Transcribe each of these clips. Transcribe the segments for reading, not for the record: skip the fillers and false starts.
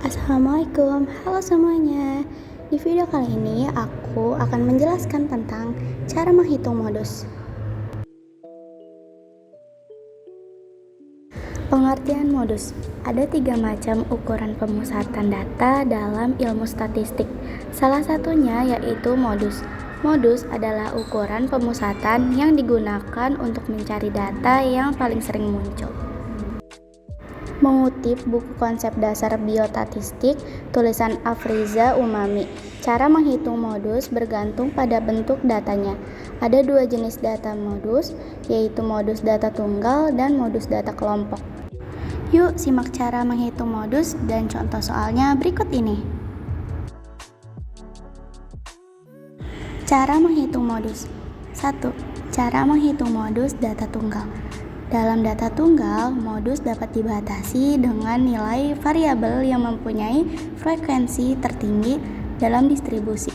Assalamualaikum, halo semuanya. Di video kali ini aku akan menjelaskan tentang cara menghitung modus. Pengertian modus. Ada 3 macam ukuran pemusatan data dalam ilmu statistik. Salah satunya yaitu modus. Modus adalah ukuran pemusatan yang digunakan untuk mencari data yang paling sering muncul. Mengutip buku konsep dasar biostatistik tulisan Afriza Umami, cara menghitung modus bergantung pada bentuk datanya. Ada 2 jenis data modus, yaitu modus data tunggal dan modus data kelompok. Yuk simak cara menghitung modus dan contoh soalnya berikut ini. Cara menghitung modus. 1. Cara menghitung modus data tunggal. Dalam data tunggal, modus dapat dibatasi dengan nilai variabel yang mempunyai frekuensi tertinggi dalam distribusi.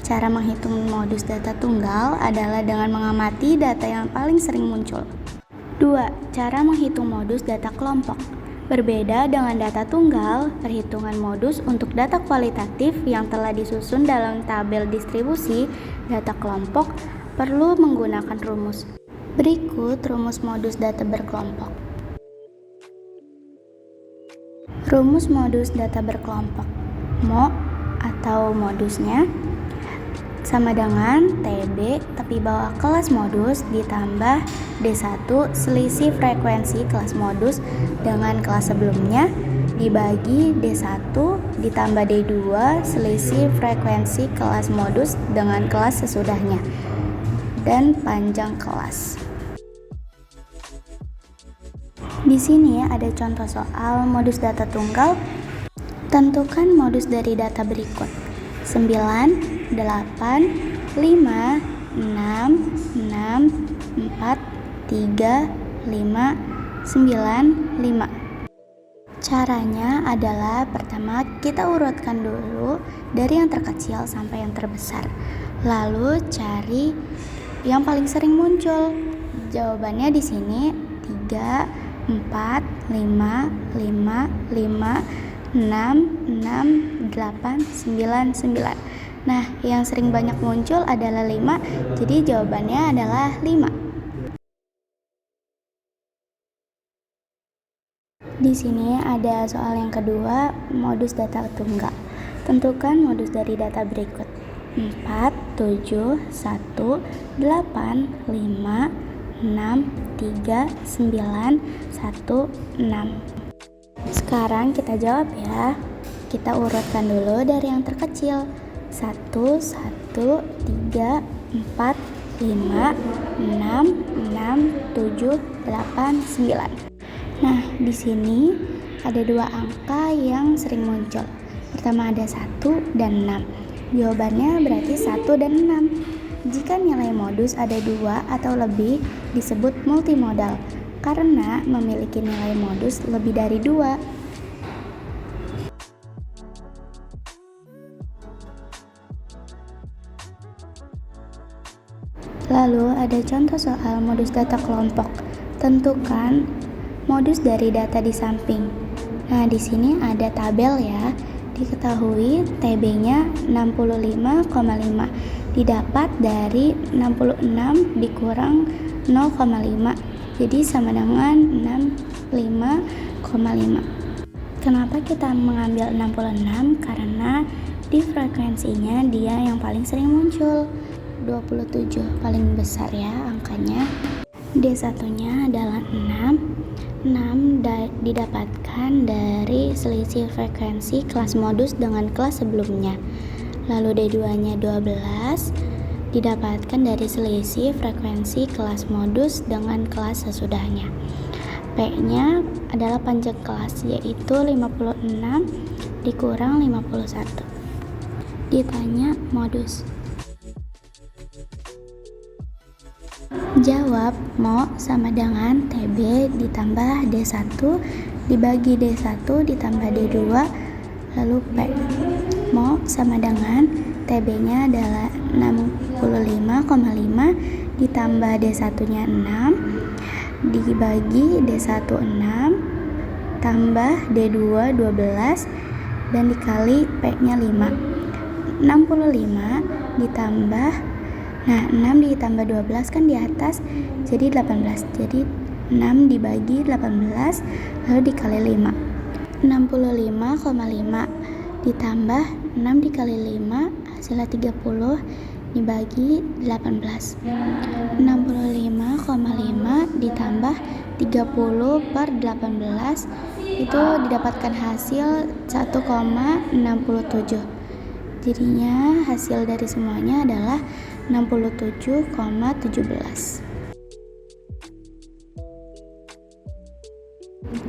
Cara menghitung modus data tunggal adalah dengan mengamati data yang paling sering muncul. 2. Cara menghitung modus data kelompok. Berbeda dengan data tunggal, perhitungan modus untuk data kualitatif yang telah disusun dalam tabel distribusi data kelompok perlu menggunakan rumus. Berikut rumus modus data berkelompok. Rumus modus data berkelompok. Mo atau modusnya sama dengan TB tepi bawah kelas modus ditambah D1 selisih frekuensi kelas modus dengan kelas sebelumnya dibagi D1 ditambah D2 selisih frekuensi kelas modus dengan kelas sesudahnya dan panjang kelas. Di sini ada contoh soal modus data tunggal. Tentukan modus dari data berikut: 9, 8, 5, 6, 6, 4, 3, 5, 9, 5. Caranya adalah pertama kita urutkan dulu dari yang terkecil sampai yang terbesar. Lalu cari yang paling sering muncul. Jawabannya di sini 3, 4, 5, 5, 5, 6, 6, 8, 9, 9. Nah, yang sering banyak muncul adalah 5, jadi jawabannya adalah 5. Di sini ada soal yang kedua, modus data tunggal. Tentukan modus dari data berikut: 4, 7, 1, 8, 5, 6, 3, 9, 1, 6. Sekarang kita jawab ya. Kita urutkan dulu dari yang terkecil. 1, 1, 3, 4, 5, 6, 6, 7, 8, 9. Nah, di sini ada 2 angka yang sering muncul. Pertama ada 1 dan 6. Jawabannya berarti 1 dan 6. Jika nilai modus ada 2 atau lebih disebut multimodal karena memiliki nilai modus lebih dari 2. Lalu ada contoh soal modus data kelompok. Tentukan modus dari data di samping. Nah, di sini ada tabel ya. Diketahui TB-nya 65,5 didapat dari 66 dikurang 0,5, jadi sama dengan 65,5. Kenapa kita mengambil 66? Karena di frekuensinya dia yang paling sering muncul, 27 paling besar ya angkanya. D1-nya adalah 6 didapatkan dari selisih frekuensi kelas modus dengan kelas sebelumnya. Lalu D2-nya 12 didapatkan dari selisih frekuensi kelas modus dengan kelas sesudahnya. P-nya adalah panjang kelas, yaitu 56 dikurang 51. Ditanya modus. Jawab, Mo sama dengan TB ditambah D1 dibagi D1 ditambah D2 lalu P. Mo sama dengan TB-nya adalah 65,5 ditambah D1-nya 6 dibagi D1 6 tambah D2 12 dan dikali P-nya 5. 65 ditambah, nah 6 ditambah 12 kan di atas, jadi 18. Jadi 6 dibagi 18 lalu dikali 5. 65,5 ditambah 6 dikali 5 hasilnya 30 dibagi 18. 65,5 ditambah 30 per 18 itu didapatkan hasil 1,67. Jadinya hasil dari semuanya adalah 67,17.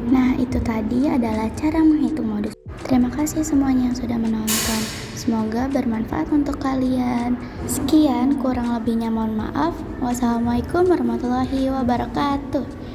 Nah, itu tadi adalah cara menghitung modus. Terima kasih semuanya yang sudah menonton. Semoga bermanfaat untuk kalian. Sekian, kurang lebihnya mohon maaf. Wassalamualaikum warahmatullahi wabarakatuh.